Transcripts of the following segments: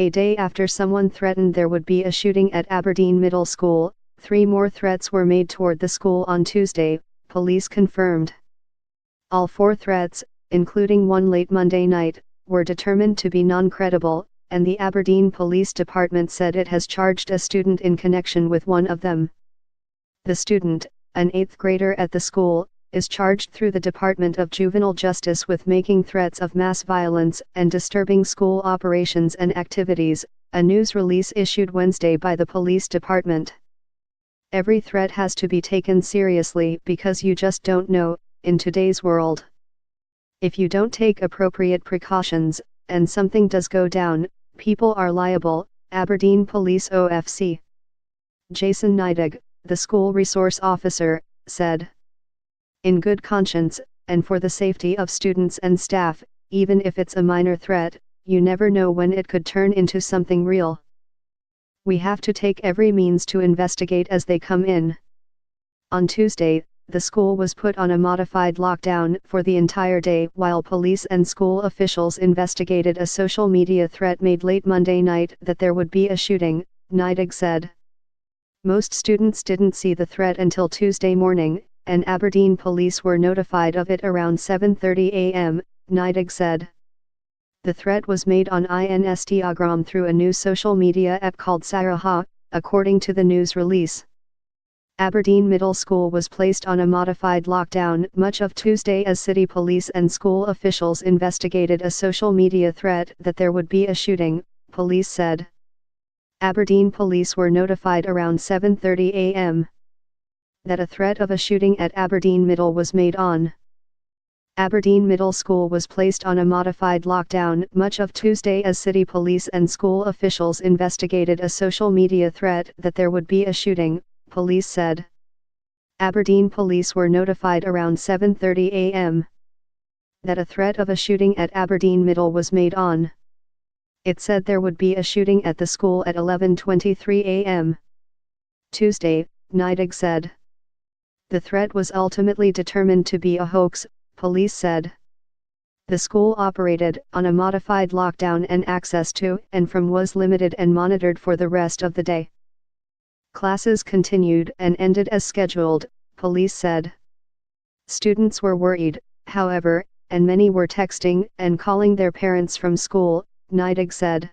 A day after someone threatened there would be a shooting at Aberdeen Middle School, 3 more threats were made toward the school on Tuesday, police confirmed. All 4 threats, including one late Monday night, were determined to be non-credible, and the Aberdeen Police Department said it has charged a student in connection with one of them. The student, an 8th grader at the school, is charged through the Department of Juvenile Justice with making threats of mass violence and disturbing school operations and activities, a news release issued Wednesday by the police department. Every threat has to be taken seriously because you just don't know, in today's world. If you don't take appropriate precautions, and something does go down, people are liable, Aberdeen Police OFC. Jason Neidig, the school resource officer, said. In good conscience, and for the safety of students and staff, even if it's a minor threat, you never know when it could turn into something real. We have to take every means to investigate as they come in. On Tuesday, the school was put on a modified lockdown for the entire day while police and school officials investigated a social media threat made late Monday night that there would be a shooting, Neidig said. Most students didn't see the threat until Tuesday morning, and Aberdeen police were notified of it around 7:30 a.m., Neidig said. The threat was made on Instagram through a new social media app called Saraha, according to the news release. Aberdeen Middle School was placed on a modified lockdown much of Tuesday as city police and school officials investigated a social media threat that there would be a shooting, police said. Aberdeen police were notified around 7:30 a.m. that a threat of a shooting at Aberdeen Middle was made on. Aberdeen Middle School was placed on a modified lockdown much of Tuesday as city police and school officials investigated a social media threat that there would be a shooting, police said. Aberdeen police were notified around 7:30 a.m. that a threat of a shooting at Aberdeen Middle was made on. It said there would be a shooting at the school at 11:23 a.m. Tuesday, Neidig said. The threat was ultimately determined to be a hoax, police said. The school operated on a modified lockdown and access to and from was limited and monitored for the rest of the day. Classes continued and ended as scheduled, police said. Students were worried, however, and many were texting and calling their parents from school, Neidig said.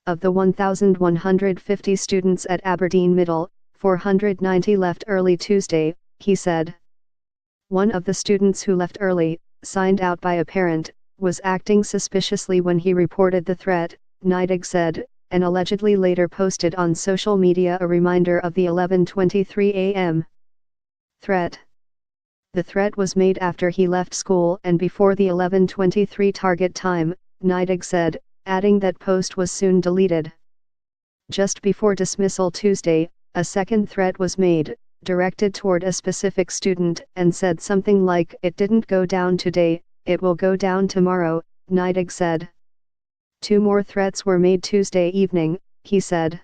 Of the 1,150 students at Aberdeen Middle, 490 left early Tuesday, he said. One of the students who left early, signed out by a parent, was acting suspiciously when he reported the threat, Neidig said, and allegedly later posted on social media a reminder of the 11:23 a.m. threat. The threat was made after he left school and before the 11:23 target time, Neidig said, adding that post was soon deleted. Just before dismissal Tuesday, a second threat was made, directed toward a specific student, and said something like, "It didn't go down today, it will go down tomorrow," Neidig said. 2 more threats were made Tuesday evening, he said.